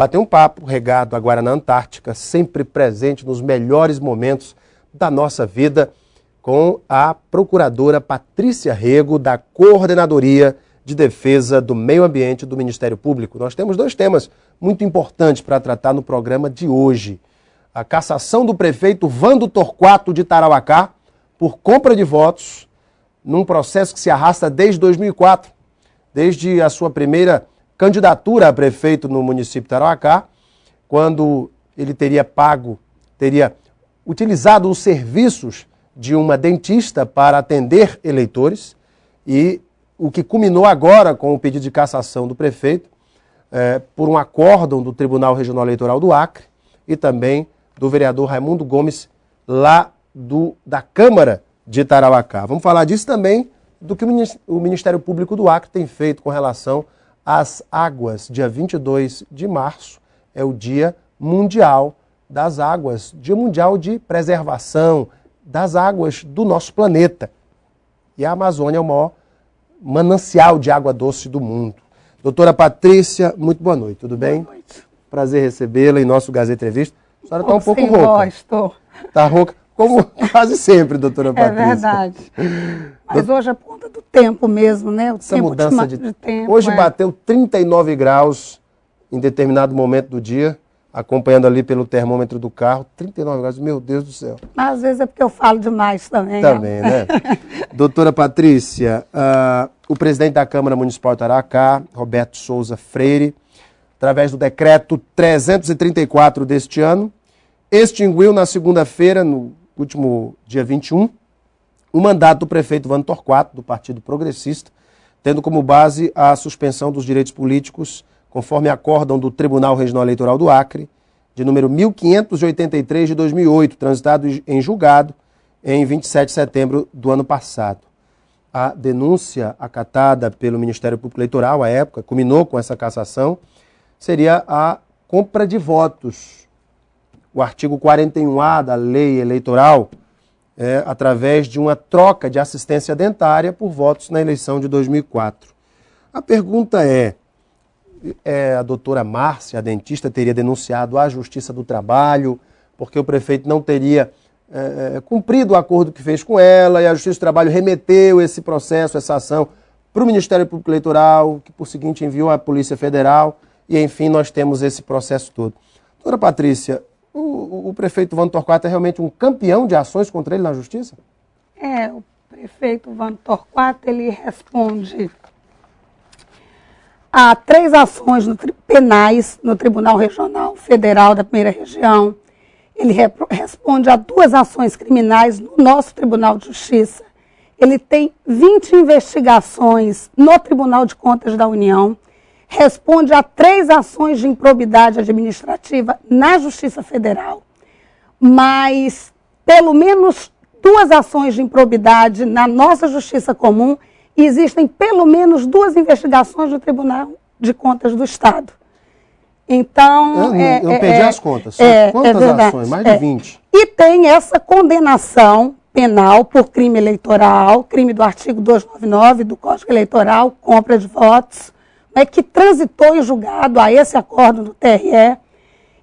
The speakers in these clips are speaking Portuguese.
bater um papo regado à Guaraná Antártica, sempre presente nos melhores momentos da nossa vida, com a procuradora Patrícia Rego, da Coordenadoria de Defesa do Meio Ambiente do Ministério Público. Nós temos dois temas muito importantes para tratar no programa de hoje. A cassação do prefeito Vando Torquato de Tarauacá por compra de votos, num processo que se arrasta desde 2004, desde a sua primeira candidatura a prefeito no município de Tarauacá, quando ele teria utilizado os serviços de uma dentista para atender eleitores, e o que culminou agora com o pedido de cassação do prefeito por um acórdão do Tribunal Regional Eleitoral do Acre e também do vereador Raimundo Gomes, lá da Câmara de Tarauacá. Vamos falar disso também, do que o Ministério Público do Acre tem feito com relação às águas. Dia 22 de março é o Dia Mundial das Águas, Dia Mundial de Preservação das águas do nosso planeta. E a Amazônia é o maior manancial de água doce do mundo. Doutora Patrícia, muito boa noite, tudo bem? Boa noite. Prazer recebê-la em nosso Gazeta Entrevista. A senhora está um pouco rouca. Voz, estou. Está rouca, como quase sempre, doutora Patrícia. É verdade. Mas hoje é por conta do tempo mesmo, né? Essa mudança de tempo. Hoje bateu 39 graus em determinado momento do dia, acompanhando ali pelo termômetro do carro. 39 graus, meu Deus do céu. Mas às vezes é porque eu falo demais também. Também, né? Doutora Patrícia, o presidente da Câmara Municipal de Tarauacá, Roberto Souza Freire, através do decreto 334 deste ano, extinguiu na segunda-feira, no último dia 21, o mandato do prefeito Vando Torquato, do Partido Progressista, tendo como base a suspensão dos direitos políticos, conforme acórdão do Tribunal Regional Eleitoral do Acre, de número 1583 de 2008, transitado em julgado em 27 de setembro do ano passado. A denúncia acatada pelo Ministério Público Eleitoral, à época, culminou com essa cassação, seria a compra de votos. O artigo 41A da lei eleitoral, através de uma troca de assistência dentária por votos na eleição de 2004. A pergunta a doutora Márcia, a dentista, teria denunciado à Justiça do Trabalho, porque o prefeito não teria cumprido o acordo que fez com ela, e a Justiça do Trabalho remeteu esse processo, essa ação, para o Ministério Público Eleitoral, que por seguinte enviou à Polícia Federal, e enfim nós temos esse processo todo. Doutora Patrícia, o prefeito Vando Torquato é realmente um campeão de ações contra ele na Justiça? O prefeito Vando Torquato, ele responde a 3 ações penais no Tribunal Regional Federal da Primeira Região. Ele responde a 2 ações criminais no nosso Tribunal de Justiça. Ele tem 20 investigações no Tribunal de Contas da União. Responde a 3 ações de improbidade administrativa na Justiça Federal. Mas pelo menos 2 ações de improbidade na nossa Justiça Comum, e existem pelo menos 2 investigações no Tribunal de Contas do Estado. Então... Eu perdi as contas. Quantas ações? Mais de 20. E tem essa condenação penal por crime eleitoral, crime do artigo 299 do Código Eleitoral, compra de votos, que transitou em julgado a esse acordo do TRE.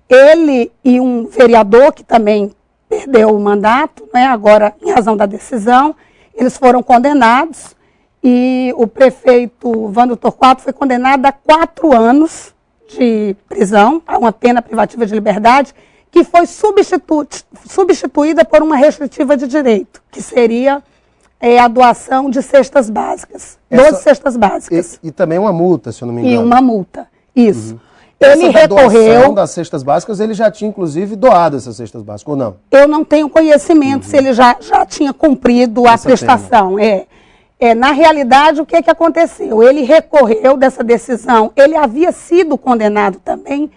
Ele e um vereador que também perdeu o mandato, agora em razão da decisão, eles foram condenados. E o prefeito Vando Torquato foi condenado a 4 anos de prisão, a uma pena privativa de liberdade, que foi substituída por uma restritiva de direito, que seria a doação de cestas básicas, 12 cestas básicas. E também uma multa, se eu não me engano. E uma multa, isso. Uhum. Ele recorreu... doação das cestas básicas, ele já tinha, inclusive, doado essas cestas básicas, ou não? Eu não tenho conhecimento se ele já tinha cumprido a prestação. Na realidade, o que aconteceu? Ele recorreu dessa decisão, ele havia sido condenado também,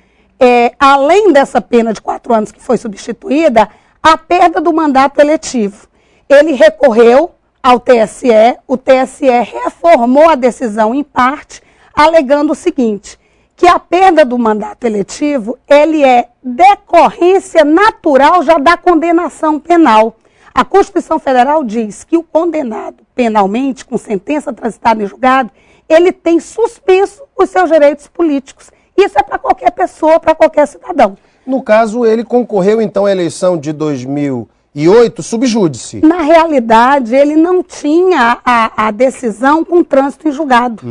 além dessa pena de 4 anos que foi substituída, a perda do mandato eletivo. Ele recorreu ao TSE, o TSE reformou a decisão em parte, alegando o seguinte, que a perda do mandato eletivo, ele é decorrência natural já da condenação penal. A Constituição Federal diz que o condenado penalmente, com sentença transitada em julgado, ele tem suspenso os seus direitos políticos, Isso é para qualquer pessoa, para qualquer cidadão. No caso, ele concorreu, então, à eleição de 2008, subjúdice. Na realidade, ele não tinha a decisão com trânsito em julgado.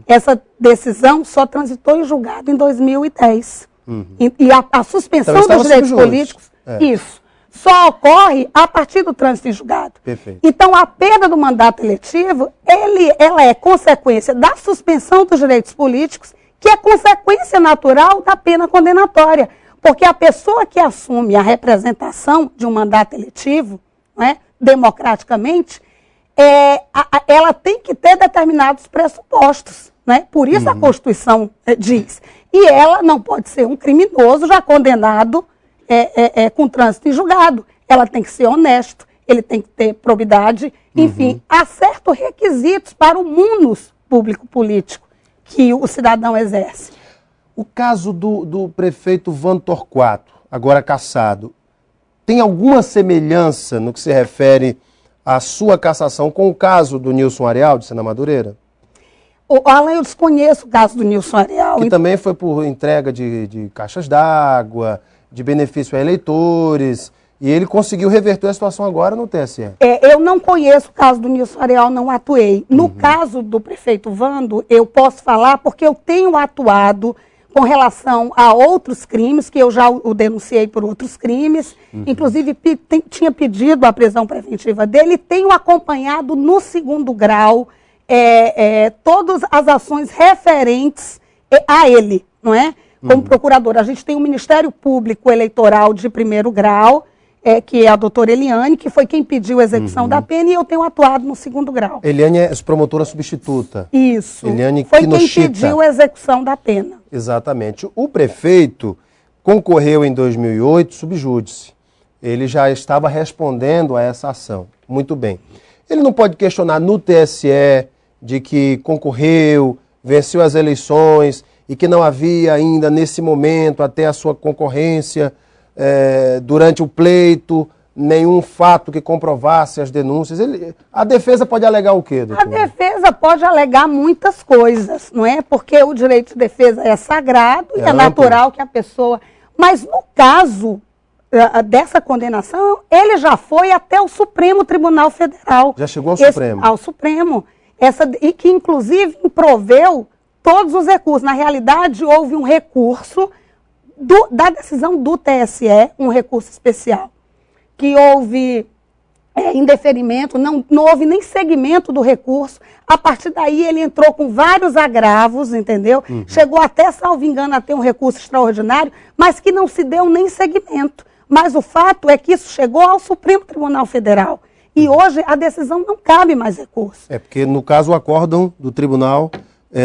Essa decisão só transitou em julgado em 2010. E a suspensão Então, dos direitos subjúdice. políticos, isso, só ocorre a partir do trânsito em julgado. Perfeito. Então, a perda do mandato eletivo, ela é consequência da suspensão dos direitos políticos, que é consequência natural da pena condenatória. Porque a pessoa que assume a representação de um mandato eletivo, não é, democraticamente, ela tem que ter determinados pressupostos. Não é? Por isso a Constituição diz. E ela não pode ser um criminoso já condenado com trânsito em julgado. Ela tem que ser honesto, ele tem que ter probidade, enfim, há certos requisitos para o munus público-político que o cidadão exerce. O caso do prefeito Vando Torquato, agora cassado, tem alguma semelhança no que se refere à sua cassação com o caso do Nilson Areal, de Sena Madureira? Alan, eu desconheço o caso do Nilson Areal. Que também foi por entrega de caixas d'água, de benefício a eleitores, e ele conseguiu reverter a situação agora no TSE. Eu não conheço o caso do Nilson Areal, não atuei. No caso do prefeito Vando, eu posso falar porque eu tenho atuado com relação a outros crimes, que eu já o denunciei por outros crimes, inclusive tinha pedido a prisão preventiva dele, e tenho acompanhado no segundo grau todas as ações referentes a ele, não é? Como procurador. A gente tem o Ministério Público Eleitoral de primeiro grau, que é a doutora Eliane, que foi quem pediu a execução da pena, e eu tenho atuado no segundo grau. Eliane é promotora substituta. Isso. Eliane foi Kinoshita. quem pediu a execução da pena. Exatamente. O prefeito concorreu em 2008 subjúdice. Ele já estava respondendo a essa ação. Muito bem. Ele não pode questionar no TSE de que concorreu, venceu as eleições e que não havia ainda, nesse momento, até a sua concorrência, durante o pleito, nenhum fato que comprovasse as denúncias. A defesa pode alegar o quê, doutor? A defesa pode alegar muitas coisas, não é? Porque o direito de defesa é sagrado e é natural que a pessoa... Mas no caso dessa condenação, ele já foi até o Supremo Tribunal Federal. Já chegou ao Supremo? Ao Supremo. E que, inclusive, improveu todos os recursos. Na realidade, houve um recurso da decisão do TSE, um recurso especial, que houve indeferimento, não houve nem seguimento do recurso. A partir daí ele entrou com vários agravos, entendeu? Chegou até, salvo engano, a ter um recurso extraordinário, mas que não se deu nem seguimento. Mas o fato é que isso chegou ao Supremo Tribunal Federal. E hoje a decisão não cabe mais recurso. Porque no caso o acórdão do tribunal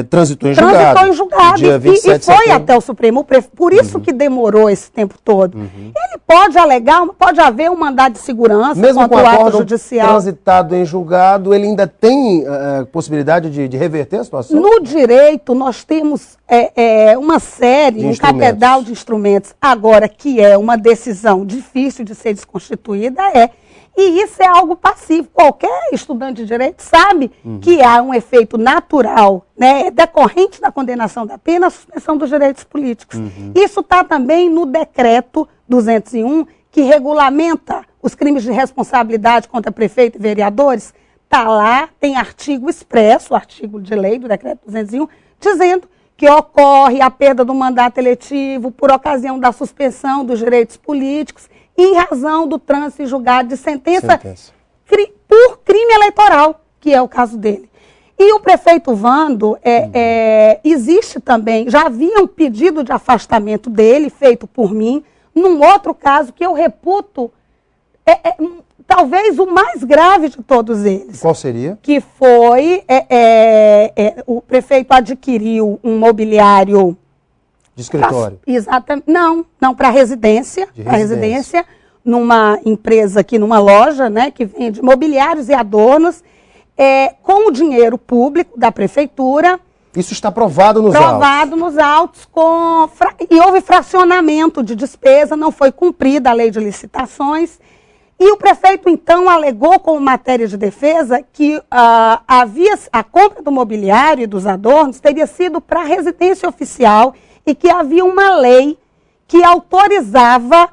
transitou em julgado. Transitou em julgado Dia 27 e foi até o Supremo. Por isso que demorou esse tempo todo. Ele pode alegar, pode haver um mandado de segurança mesmo contra com o o ato acórdão judicial. transitado em julgado, ele ainda tem possibilidade de reverter a situação? No direito, nós temos uma série, um catedral de instrumentos. Agora, que é uma decisão difícil de ser desconstituída, E isso é algo passivo. Qualquer estudante de direito sabe que há um efeito natural, né, decorrente da condenação da pena, a suspensão dos direitos políticos. Isso está também no decreto 201, que regulamenta os crimes de responsabilidade contra prefeito e vereadores. Está lá, tem artigo expresso, artigo de lei do decreto 201, dizendo que ocorre a perda do mandato eletivo por ocasião da suspensão dos direitos políticos em razão do trânsito em julgado de sentença por crime eleitoral, que é o caso dele. E o prefeito Vando, existe também, já havia um pedido de afastamento dele, feito por mim, num outro caso que eu reputo talvez o mais grave de todos eles. Qual seria? Que foi, o prefeito adquiriu um mobiliário... De escritório? Exatamente. Não, para residência. Para residência, numa empresa aqui, numa loja, né, que vende mobiliários e adornos, com o dinheiro público da prefeitura. Isso está provado nos autos? Provado nos autos, e houve fracionamento de despesa, não foi cumprida a lei de licitações. E o prefeito, então, alegou como matéria de defesa que a compra do mobiliário e dos adornos teria sido para residência oficial e que havia uma lei que autorizava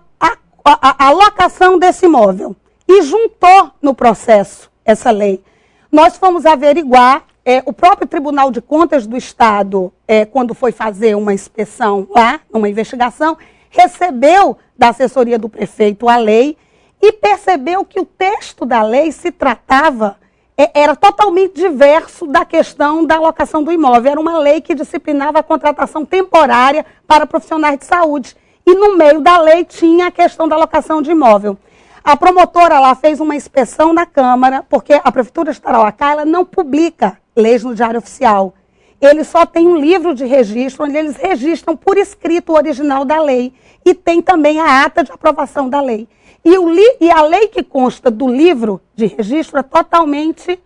a locação desse imóvel. E juntou no processo essa lei. Nós fomos averiguar, o próprio Tribunal de Contas do Estado, quando foi fazer uma inspeção lá, uma investigação, recebeu da assessoria do prefeito a lei e percebeu que o texto da lei se tratava, era totalmente diverso da questão da locação do imóvel. Era uma lei que disciplinava a contratação temporária para profissionais de saúde. E no meio da lei tinha a questão da locação de imóvel. A promotora lá fez uma inspeção na Câmara, porque a Prefeitura de Tarauacá ela não publica leis no Diário Oficial. Eles só têm um livro de registro, onde eles registram por escrito o original da lei. E tem também a ata de aprovação da lei. E a lei que consta do livro de registro é totalmente...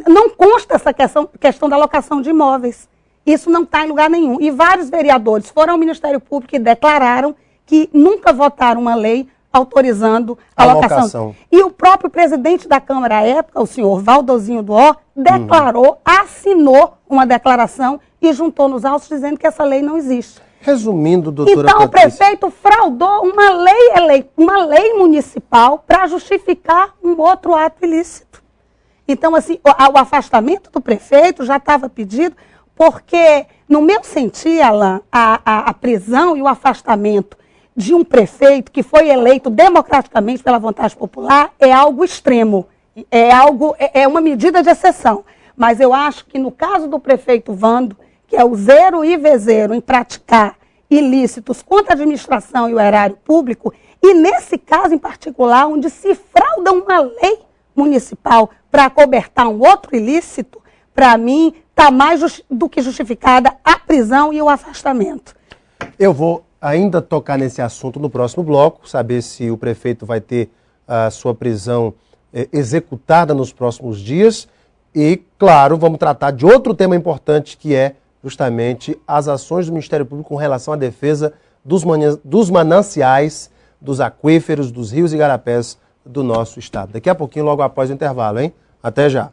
Não consta essa questão da locação de imóveis. Isso não está em lugar nenhum. E vários vereadores foram ao Ministério Público e declararam que nunca votaram uma lei autorizando a locação. E o próprio presidente da Câmara à época, o senhor Valdozinho do Ó, declarou, assinou uma declaração e juntou nos autos dizendo que essa lei não existe. Resumindo, doutora Então, Patrícia, o prefeito fraudou uma lei municipal para justificar um outro ato ilícito. Então, assim, o afastamento do prefeito já estava pedido, porque, no meu sentir, Alain, a prisão e o afastamento de um prefeito que foi eleito democraticamente pela vontade popular é algo extremo, é uma medida de exceção. Mas eu acho que no caso do prefeito Vando, que é o zero e vezeiro em praticar ilícitos contra a administração e o erário público, e nesse caso em particular, onde se frauda uma lei municipal para acobertar um outro ilícito, para mim, está mais do que justificada a prisão e o afastamento. Eu vou ainda tocar nesse assunto no próximo bloco, saber se o prefeito vai ter a sua prisão executada nos próximos dias. E, claro, vamos tratar de outro tema importante, que é justamente as ações do Ministério Público com relação à defesa dos mananciais, dos aquíferos, dos rios e igarapés do nosso estado. Daqui a pouquinho, logo após o intervalo, hein? Até já.